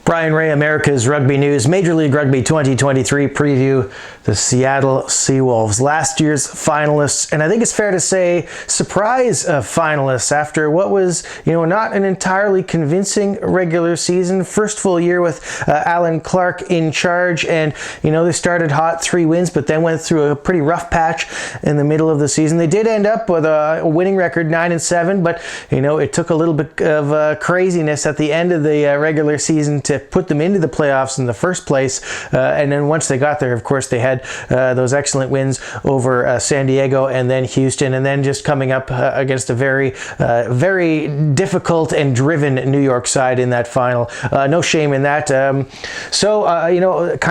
Bryan Ray, America's Rugby News. Major League Rugby 2023 preview. The Seattle Seawolves, last year's finalists, and I think it's fair to say surprise finalists after what was, not an entirely convincing regular season. First full year with Alan Clark in charge, and they started hot, 3 wins, but then went through a pretty rough patch in the middle of the season. They did end up with a winning record, 9-7, but it took a little bit of craziness at the end of the regular season to put them into the playoffs in the first place. And then once they got there, of course, they had those excellent wins over San Diego and then Houston, and then just coming up against a very difficult and driven New York side in that final. No shame in that. Kind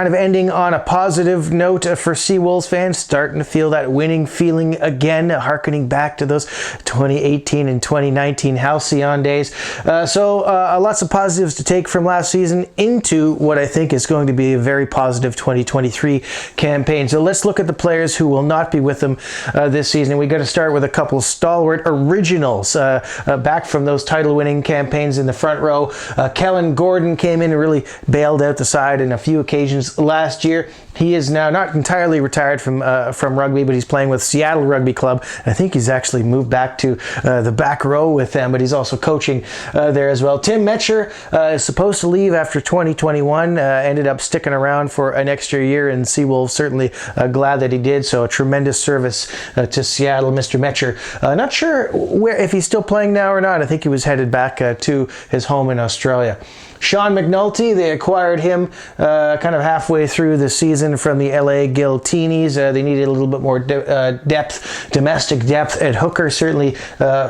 of ending on a positive note for Seawolves fans, starting to feel that winning feeling again, harkening back to those 2018 and 2019 halcyon days. Lots of positives to take from last season into what I think is going to be a very positive 2023 campaign. So let's look at the players who will not be with them this season. We got to start with a couple of stalwart originals back from those title-winning campaigns in the front row. Kellen Gordon came in and really bailed out the side in a few occasions last year. He is now not entirely retired from rugby, but he's playing with Seattle Rugby Club. I think he's actually moved back to the back row with them, but he's also coaching there as well. Tim Metcher is supposed to leave after 2021, ended up sticking around for an extra year, and Seawolves certainly glad that he did. So a tremendous service to Seattle, Mr. Metcher. Not sure if he's still playing now or not. I think he was headed back to his home in Australia. Sean McNulty, they acquired him kind of halfway through the season from the LA Giltinis. They needed a little bit more domestic depth at hooker. Certainly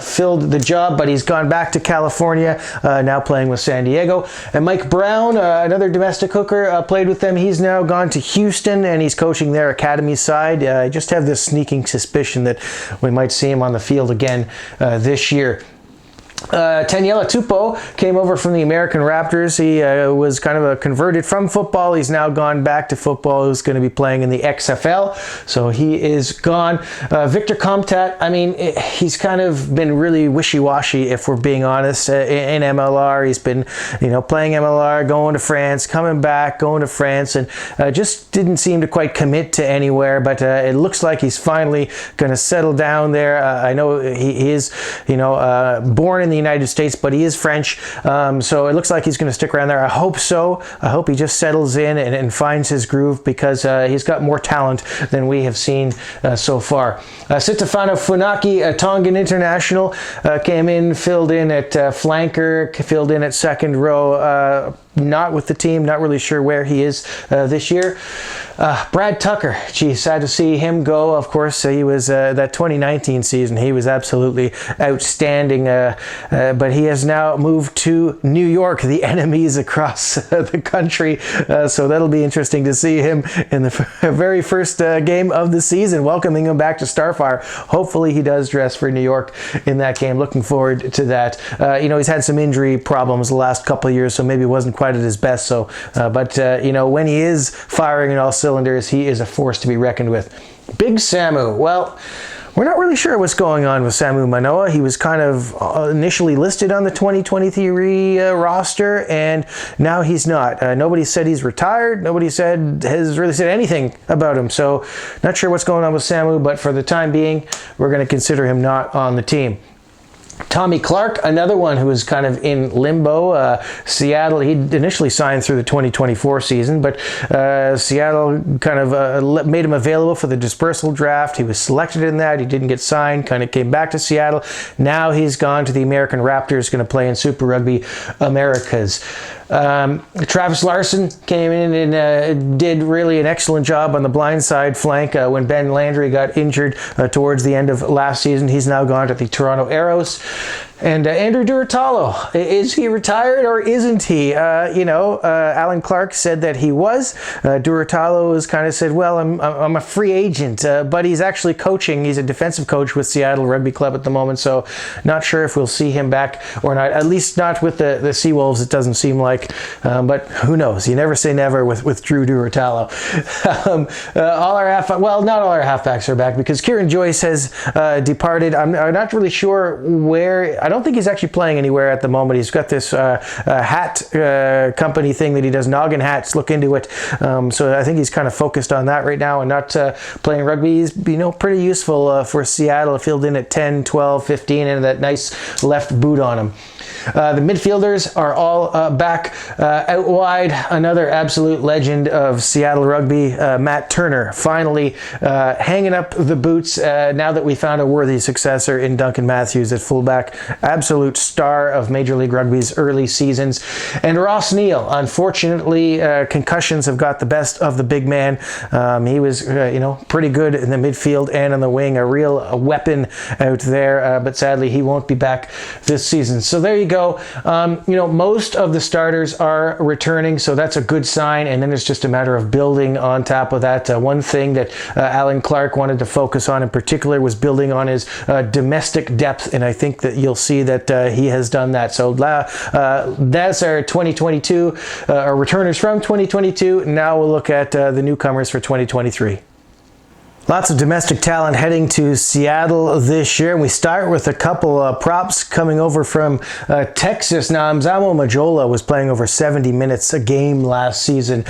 filled the job, but he's gone back to California, now playing with San Diego. And Mike Brown, another domestic hooker, played with them. He's now gone to Houston, and he's coaching their academy side. I just have this sneaking suspicion that we might see him on the field again this year. Taniela Tupou came over from the American Raptors. He was kind of converted from football. He's now gone back to football. He's going to be playing in the XFL, so he is gone. Victor Comtat, he's kind of been really wishy-washy, if we're being honest, in MLR. He's been, playing MLR, going to France, coming back, going to France, and just didn't seem to quite commit to anywhere, but it looks like he's finally going to settle down there. I know he is, born in the United States, but he is French, so it looks like he's going to stick around there. I hope so. I hope he just settles in and finds his groove, because he's got more talent than we have seen so far. Sitefano Funaki, a Tongan international, came in, filled in at flanker, filled in at second row. Not with the team, not really sure where he is this year. Brad Tucker, sad to see him go. Of course, he was that 2019 season, he was absolutely outstanding, but he has now moved to New York, the enemies across the country, so that'll be interesting to see him in the very first game of the season, welcoming him back to Starfire. Hopefully he does dress for New York in that game. Looking forward to that. He's had some injury problems the last couple of years, so maybe it wasn't quite at his best. But when he is firing in all cylinders, he is a force to be reckoned with. Big Samu. Well, we're not really sure what's going on with Samu Manoa. He was kind of initially listed on the 2023 roster, and now he's not. Nobody said he's retired. Nobody has really said anything about him. So not sure what's going on with Samu, but for the time being, we're going to consider him not on the team. Tommy Clark, another one who was kind of in limbo. Seattle, he initially signed through the 2024 season, but Seattle kind of made him available for the dispersal draft. He was selected in that. He didn't get signed, kind of came back to Seattle. Now he's gone to the American Raptors, going to play in Super Rugby Americas. Travis Larson came in and did really an excellent job on the blindside flank when Ben Landry got injured towards the end of last season. He's now gone to the Toronto Arrows. And Andrew Duratalo, is he retired or isn't he? Alan Clark said that he was. Duratalo has kind of said, well, I'm a free agent, but he's actually coaching. He's a defensive coach with Seattle Rugby Club at the moment, so not sure if we'll see him back or not. At least not with the Seawolves, it doesn't seem like. But who knows? You never say never with Drew Duratalo. Not all our halfbacks are back, because Kieran Joyce has departed. I'm not really sure where. I don't think he's actually playing anywhere at the moment. He's got this hat company thing that he does, noggin hats, look into it. So I think he's kind of focused on that right now and not playing rugby. He's pretty useful for Seattle, filled in at 10, 12, 15, and that nice left boot on him. The midfielders are all back out wide. Another absolute legend of Seattle rugby, Matt Turner, finally hanging up the boots now that we found a worthy successor in Duncan Matthews at fullback. Absolute star of Major League Rugby's early seasons. And Ross Neal, unfortunately, concussions have got the best of the big man. He was, pretty good in the midfield and on the wing, a real weapon out there, but sadly he won't be back this season. So there you go. Most of the starters are returning, so that's a good sign, and then it's just a matter of building on top of that. One thing that Alan Clark wanted to focus on in particular was building on his domestic depth, and I think that you'll see that he has done that. So that's our 2022, our returners from 2022. Now we'll look at the newcomers for 2023. Lots of domestic talent heading to Seattle this year. We start with a couple props coming over from Texas. Now, Mzamo Majola was playing over 70 minutes a game last season.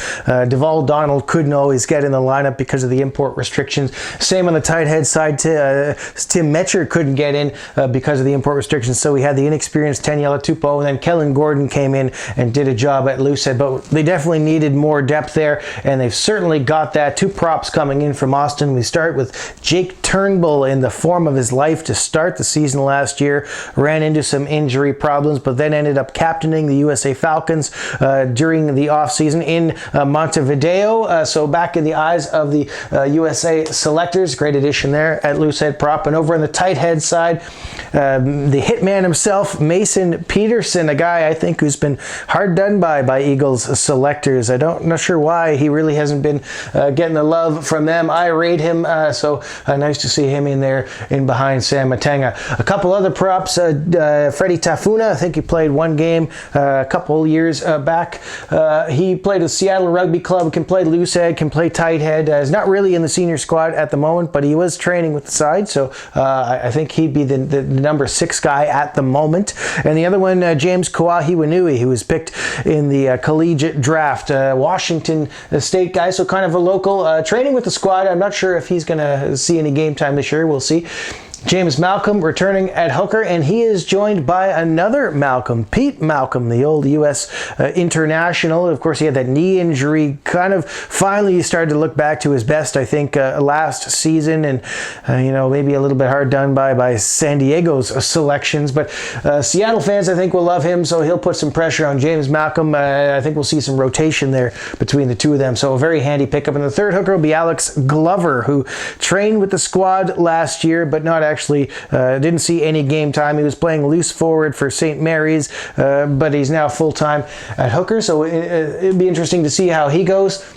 Duval Donald couldn't always get in the lineup because of the import restrictions. Same on the tight head side. Tim Metcher couldn't get in because of the import restrictions, so we had the inexperienced Taniela Tupou, and then Kellen Gordon came in and did a job at loosehead, but they definitely needed more depth there, and they've certainly got that. Two props coming in from Austin. We start with Jake Turnbull in the form of his life to start the season last year. Ran into some injury problems, but then ended up captaining the USA Falcons during the offseason in Montevideo. So back in the eyes of the USA selectors. Great addition there at loosehead prop. And over on the tight head side, the hitman himself, Mason Peterson, a guy I think who's been hard done by Eagles selectors. I'm not sure why he really hasn't been getting the love from them. I rate him, so nice to see him in there in behind Sam Matenga. A couple other props, Freddie Tafuna, I think he played one game a couple years back. He played with Seattle Rugby Club, can play loosehead, can play tight head. Is not really in the senior squad at the moment, but he was training with the side, so I think he'd be the number 6 guy at the moment. And the other one, James Kawahiwanui, who was picked in the collegiate draft. Washington State guy, so kind of a local, training with the squad. I'm not sure if he's going to see any game time this year. We'll see. James Malcolm returning at hooker, and he is joined by another Malcolm, Pete Malcolm, the old U.S. international. Of course, he had that knee injury. Kind of finally started to look back to his best, I think, last season, and maybe a little bit hard done by San Diego's selections. But Seattle fans, I think, will love him, so he'll put some pressure on James Malcolm. I think we'll see some rotation there between the two of them. So a very handy pickup. And the third hooker will be Alex Glover, who trained with the squad last year, but not actually didn't see any game time. He was playing loose forward for St. Mary's, but he's now full-time at hooker, so it'd be interesting to see how he goes.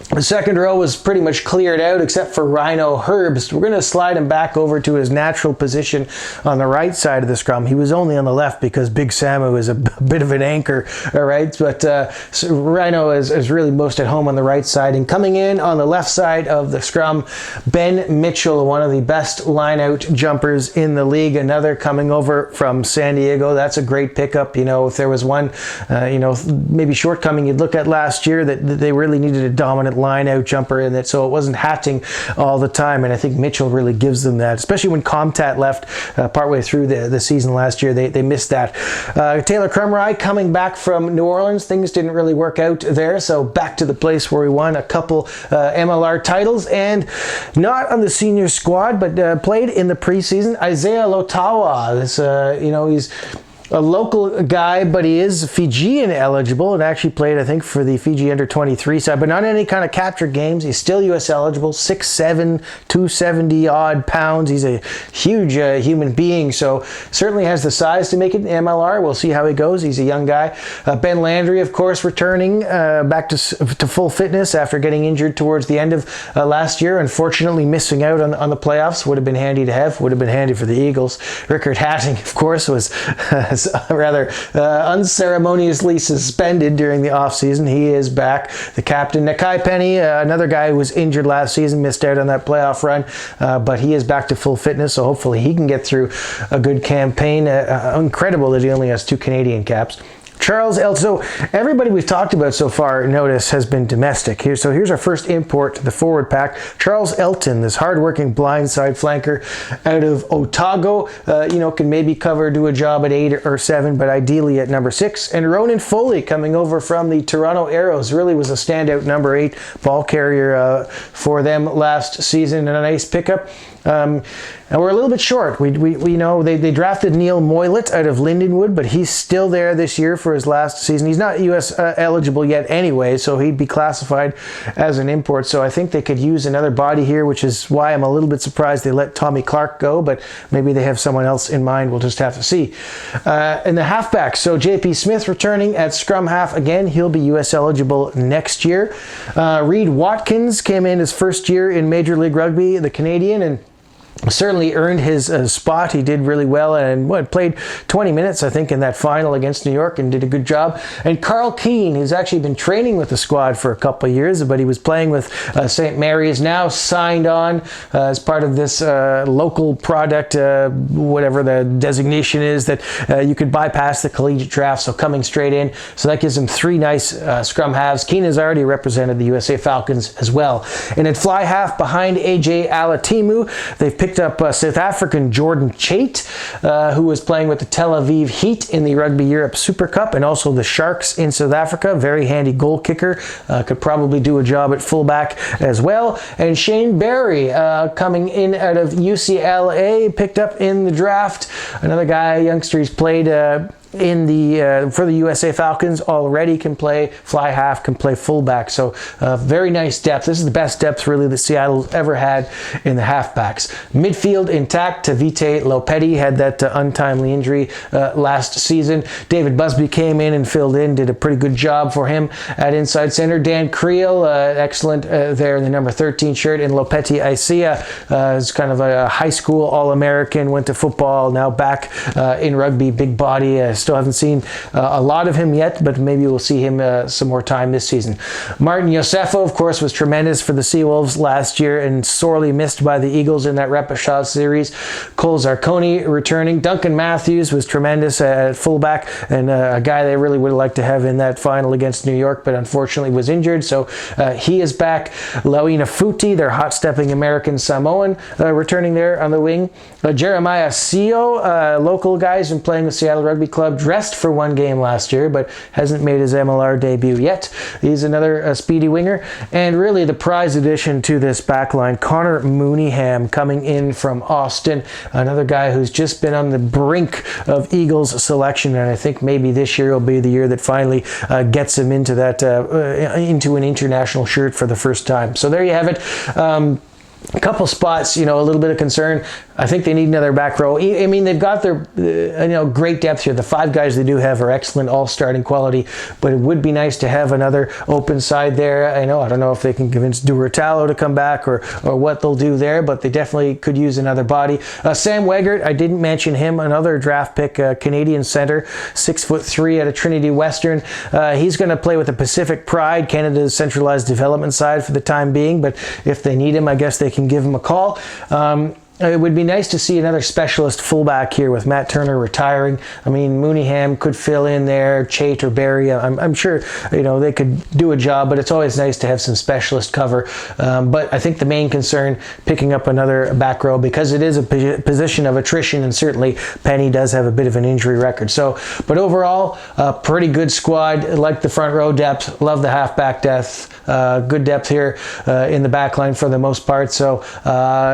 The second row was pretty much cleared out except for Rhino Herbst. We're going to slide him back over to his natural position on the right side of the scrum. He was only on the left because Big Samu is a bit of an anchor, all right? But so Rhino is really most at home on the right side. And coming in on the left side of the scrum, Ben Mitchell, one of the best line-out jumpers in the league. Another coming over from San Diego. That's a great pickup. If there was one, maybe shortcoming you'd look at last year that they really needed a dominant line-out jumper in it, so it wasn't hatting all the time, and I think Mitchell really gives them that, especially when Comtat left partway through the season last year. They missed that. Taylor Crumry coming back from New Orleans. Things didn't really work out there, so back to the place where we won a couple MLR titles, and not on the senior squad, but played in the preseason. Isaiah Lotawa, he's a local guy, but he is Fijian eligible and actually played, I think, for the Fiji under-23 side, but not any kind of capture games. He's still U.S. eligible, 6'7", 270-odd pounds. He's a huge human being, so certainly has the size to make it in MLR. We'll see how he goes. He's a young guy. Ben Landry, of course, returning back to full fitness after getting injured towards the end of last year. Unfortunately, missing out on the playoffs. Would have been handy to have. Would have been handy for the Eagles. Rickard Hatting, of course, was was rather unceremoniously suspended during the offseason. He is back. The captain, Nakai Penny, another guy who was injured last season, missed out on that playoff run, but he is back to full fitness, so hopefully he can get through a good campaign. Incredible that he only has 2 Canadian caps. Charles Elton. So everybody we've talked about so far, notice, has been domestic. Here's our first import to the forward pack. Charles Elton, this hardworking blindside flanker out of Otago, can maybe do a job at 8 or 7, but ideally at number 6. And Ronan Foley, coming over from the Toronto Arrows, really was a standout number 8 ball carrier for them last season, and a nice pickup. And we're a little bit short. We know they drafted Neil Moylett out of Lindenwood, but he's still there this year for his last season. He's not U.S. eligible yet anyway, so he'd be classified as an import. So I think they could use another body here, which is why I'm a little bit surprised they let Tommy Clark go, but maybe they have someone else in mind. We'll just have to see. In the halfbacks, so J.P. Smith returning at scrum half again. He'll be U.S. eligible next year. Reed Watkins came in his first year in Major League Rugby, the Canadian, and certainly earned his spot. He did really well and played 20 minutes, I think, in that final against New York and did a good job. And Carl Keane, who's actually been training with the squad for a couple of years, but he was playing with St. Mary's, now signed on as part of this local product, whatever the designation is, that you could bypass the collegiate draft, so coming straight in. So that gives him 3 nice scrum halves. Keane has already represented the USA Falcons as well. And at fly half, behind AJ Alatimu, they've picked up South African Jordan Chait, who was playing with the Tel Aviv Heat in the Rugby Europe Super Cup, and also the Sharks in South Africa. Very handy goal kicker. Could probably do a job at fullback as well. And Shane Barry, coming in out of UCLA, picked up in the draft. Another guy, youngster, he's played for the USA Falcons already, can play fly half, can play fullback. So very nice depth. This is the best depth really that Seattle's ever had in the halfbacks. Midfield intact. Tavite Lopetti had that untimely injury last season. David Busby came in and filled in, did a pretty good job for him at inside center. Dan Creel, excellent there in the number 13 shirt. And Lopetti Isaiah is kind of a high school All-American, went to football, now back in rugby, big body. Still haven't seen a lot of him yet, but maybe we'll see him some more time this season. Martin Iosefo, of course, was tremendous for the Seawolves last year and sorely missed by the Eagles in that repechage series. Cole Zarconi returning. Duncan Matthews was tremendous at fullback, and a guy they really would have liked to have in that final against New York, but unfortunately was injured, so he is back. Lauina Futi, their hot-stepping American Samoan, returning there on the wing. Jeremiah Seo, local guy, has been playing with Seattle Rugby Club, dressed for 1 game last year, but hasn't made his MLR debut yet. He's another speedy winger. And really the prize addition to this backline, Connor Mooneyham, coming in from Austin, another guy who's just been on the brink of Eagles selection, and I think maybe this year will be the year that finally gets him into that into an international shirt for the first time. So there you have it. A couple spots, a little bit of concern. I think they need another back row. I mean, they've got their, great depth here. The 5 guys they do have are excellent, all starting quality, but it would be nice to have another open side there. I don't know if they can convince Duratalo to come back or what they'll do there, but they definitely could use another body. Sam Weggert, I didn't mention him, another draft pick, Canadian center, 6'3" out of Trinity Western. He's going to play with the Pacific Pride, Canada's centralized development side for the time being, but if they need him, I guess they can give him a call. It would be nice to see another specialist fullback here with Matt Turner retiring. I mean, Mooneyham could fill in there, Chait or Barry. I'm sure, they could do a job, but it's always nice to have some specialist cover. But I think the main concern, picking up another back row, because it is a position of attrition, and certainly Penny does have a bit of an injury record. So, but overall, a pretty good squad. Like the front row depth, love the halfback depth. Good depth here in the back line for the most part. So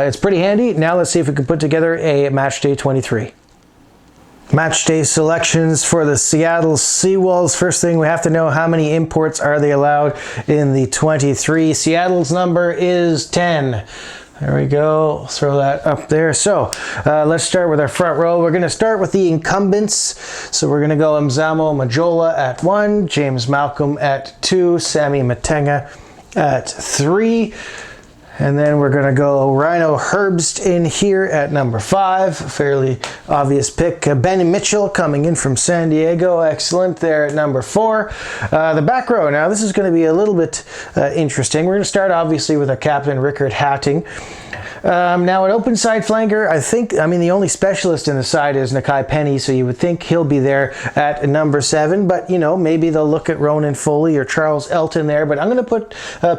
it's pretty handy. Now let's see if we can put together a match day 23. Match day selections for the Seattle Seawolves. First thing we have to know, how many imports are they allowed in the 23? Seattle's number is 10. There we go. Throw that up there. So let's start with our front row. We're going to start with the incumbents. So we're going to go Mzamo Majola at 1, James Malcolm at 2, Sammy Matenga at 3. And then we're going to go Rhino Herbst in here at number 5. Fairly obvious pick. Ben Mitchell coming in from San Diego. Excellent there at number 4. The back row. Now this is going to be a little bit interesting. We're going to start obviously with our captain, Rickard Hatting. Now an open side flanker, I mean the only specialist in the side is Nakai Penny, so you would think he'll be there at number 7, but you know, maybe they'll look at Ronan Foley or Charles Elton there, but I'm going to put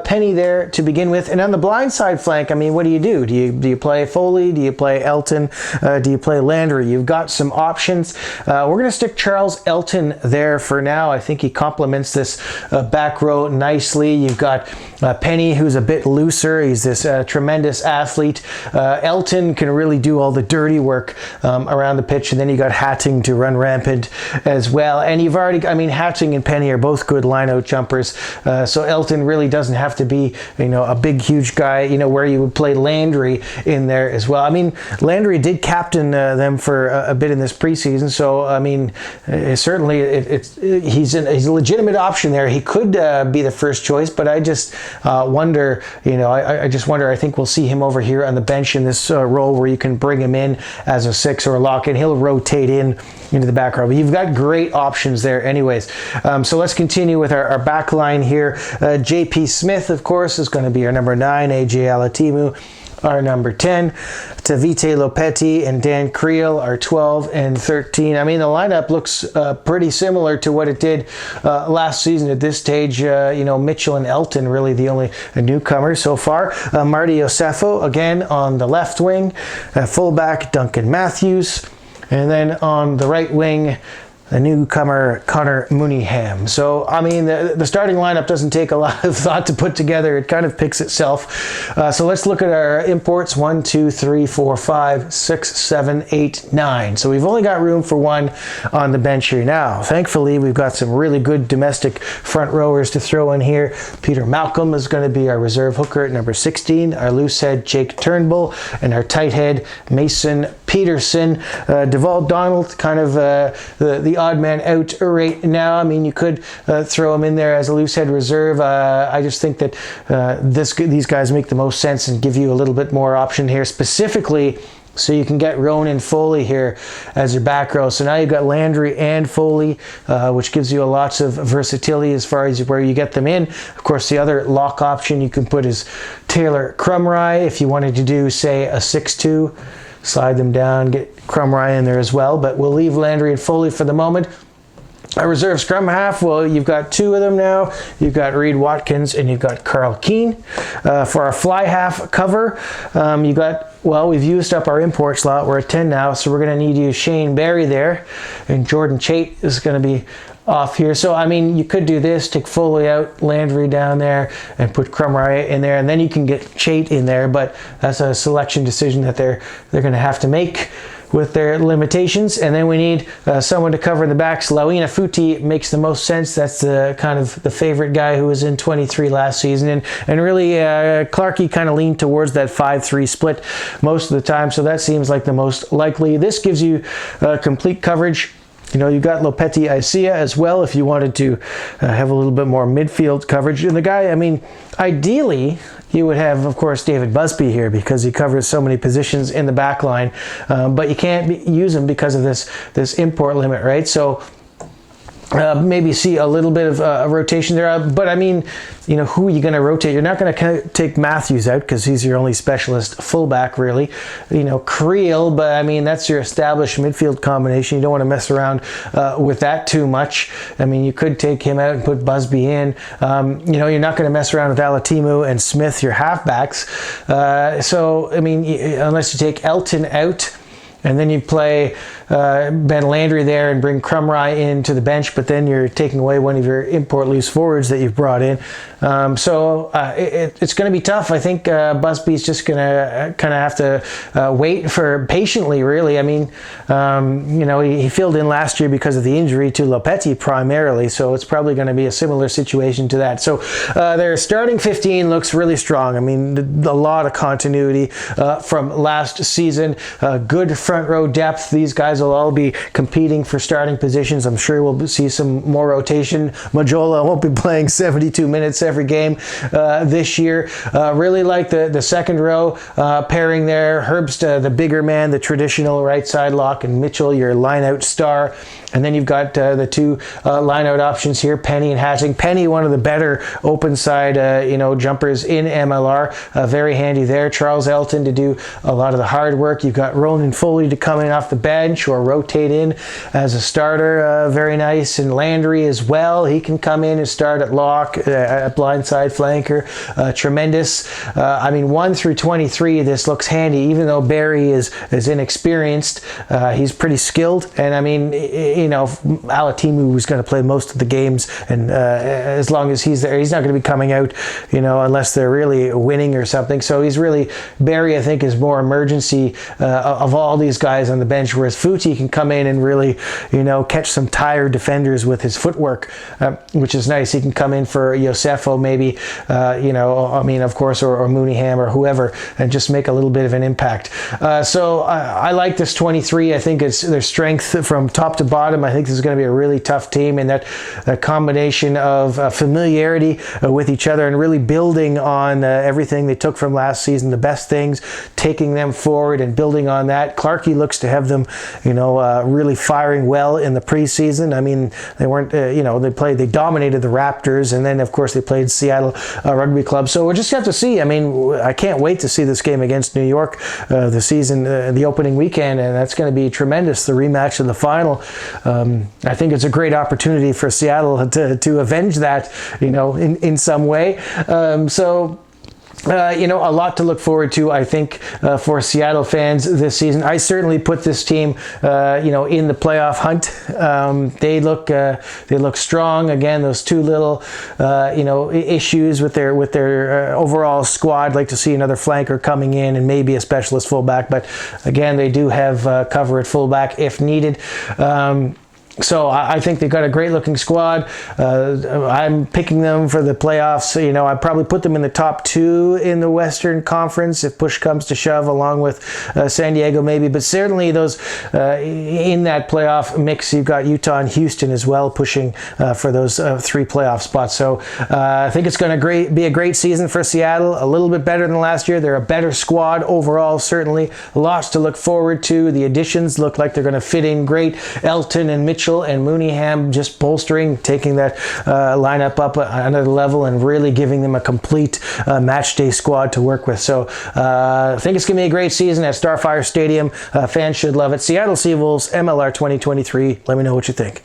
Penny there to begin with. And on the blind side flank, I mean, what do? Do you play Foley? Do you play Elton? Do you play Landry? You've got some options. We're going to stick Charles Elton there for now. I think he complements this back row nicely. You've got Penny, who's a bit looser. He's this tremendous athlete. Elton can really do all the dirty work around the pitch, and then you got Hatting to run rampant as well. And you've already, I mean, Hatting and Penny are both good line-out jumpers, so Elton really doesn't have to be, you know, a big, huge guy, you know, where you would play Landry in there as well. I mean, Landry did captain them for a bit in this preseason, so I mean, certainly he's a legitimate option there. He could be the first choice, but I just wonder, you know, I just wonder. I think we'll see him over here on the bench in this role where you can bring him in as a 6 or a lock, and he'll rotate into the back row. But you've got great options there anyways. So let's continue with our back line here. JP Smith, of course, is going to be our number 9. AJ Alatimu, our number 10. Tavite Lopetti and Dan Creel are 12 and 13. I mean, the lineup looks pretty similar to what it did last season at this stage. You know, Mitchell and Elton really the only newcomers so far. Marty Osefo again on the left wing. Fullback Duncan Matthews. And then on the right wing, the newcomer Connor Mooneyham. So, I mean, the starting lineup doesn't take a lot of thought to put together. It kind of picks itself. So let's look at our imports. 1, 2, 3, 4, 5, 6, 7, 8, 9. So we've only got room for 1 on the bench here now. Thankfully, we've got some really good domestic front rowers to throw in here. Peter Malcolm is going to be our reserve hooker at number 16. Our loose head, Jake Turnbull. And our tight head, Mason Peterson. Deval Donald, kind of the odd man out right now. I mean, you could throw him in there as a loose head reserve. I just think that these guys make the most sense and give you a little bit more option here, specifically so you can get Ronan Foley here as your back row. So now you've got Landry and Foley, which gives you lots of versatility as far as where you get them in. Of course, the other lock option you can put is Taylor Crumry if you wanted to do, say, a 6-2. Slide them down, get Crumry in there as well, but we'll leave Landry and Foley for the moment. Our reserve scrum half, well, you've got 2 of them now. You've got Reed Watkins and you've got Carl Keane. For our fly half cover, you got, well, we've used up our import slot. We're at 10 now, so we're going to need to use Shane Barry there, and Jordan Chait is going to be off here. So, I mean, you could do this, take Foley out, Landry down there, and put Crumry in there, and then you can get Chait in there, but that's a selection decision that they're going to have to make with their limitations. And then we need someone to cover the backs. Lauina Futi makes the most sense. That's the kind of the favorite guy who was in 23 last season. And really, Clarkey kind of leaned towards that 5-3 split most of the time, so that seems like the most likely. This gives you complete coverage. You know, you got Lopetti Isia as well if you wanted to have a little bit more midfield coverage. And the guy, I mean, ideally, you would have, of course, David Busby here because he covers so many positions in the back line. But you can't use him because of this import limit, right? So maybe see a little bit of a rotation there. But I mean, you know, who are you going to rotate? You're not going to take Matthews out because he's your only specialist fullback, really. You know, Creel, but I mean, that's your established midfield combination. You don't want to mess around with that too much. I mean, you could take him out and put Busby in. You know, you're not going to mess around with Alatimu and Smith, your halfbacks. So, I mean, unless you take Elton out, and then you play Ben Landry there and bring Crumry into the bench, but then you're taking away one of your import loose forwards that you've brought in. So it's going to be tough. I think Busby's just going to kind of have to wait for patiently, really. I mean, you know, he filled in last year because of the injury to Lopetti primarily, so it's probably going to be a similar situation to that. So their starting 15 looks really strong. I mean, a lot of continuity from last season. Good front row depth. These guys guys will all be competing for starting positions. I'm sure we'll see some more rotation. Majola won't be playing 72 minutes every game this year. Really like the second row pairing there. Herbst, the bigger man, the traditional right side lock, and Mitchell, your line-out star. And then you've got the two line-out options here, Penny and Hatching. Penny, one of the better open side jumpers in MLR. Very handy there. Charles Elton to do a lot of the hard work. You've got Ronan Foley to come in off the bench or rotate in as a starter. Very nice. And Landry as well. He can come in and start at lock, at blindside flanker. Tremendous. 1 through 23, this looks handy. Even though Barry is inexperienced, he's pretty skilled. And Alatimu was going to play most of the games, and as long as he's there, he's not going to be coming out, unless they're really winning or something. So he's really, Barry, I think, is more emergency of all these guys on the bench, whereas Futi can come in and really, catch some tired defenders with his footwork, which is nice. He can come in for Yosefo maybe, of course, or Mooneyham or whoever, and just make a little bit of an impact. So I like this 23. I think it's their strength from top to bottom. I think this is going to be a really tough team, and that combination of familiarity with each other and really building on everything they took from last season, the best things, taking them forward and building on that. Clarkey looks to have them, really firing well in the preseason. They weren't, they dominated the Raptors, and then of course they played Seattle Rugby Club. So we'll just have to see. I can't wait to see this game against New York, the opening weekend, and that's going to be tremendous. The rematch of the final. I think it's a great opportunity for Seattle to avenge that, in some way. A lot to look forward to, I think, for Seattle fans this season. I certainly put this team, in the playoff hunt. They look strong. Again, those two little, issues with their overall squad. I'd like to see another flanker coming in and maybe a specialist fullback. But again, they do have cover at fullback if needed. So I think they've got a great-looking squad. I'm picking them for the playoffs. I probably put them in the top 2 in the Western Conference if push comes to shove, along with San Diego maybe. But certainly those in that playoff mix, you've got Utah and Houston as well pushing for those 3 playoff spots. So I think it's going to be a great season for Seattle. A little bit better than last year. They're a better squad overall, certainly. Lots to look forward to. The additions look like they're going to fit in great. Elton and Mitchell and Mooneyham just bolstering, taking that lineup up another level and really giving them a complete match day squad to work with. So I think it's going to be a great season at Starfire Stadium. Fans should love it. Seattle Seawolves, MLR 2023. Let me know what you think.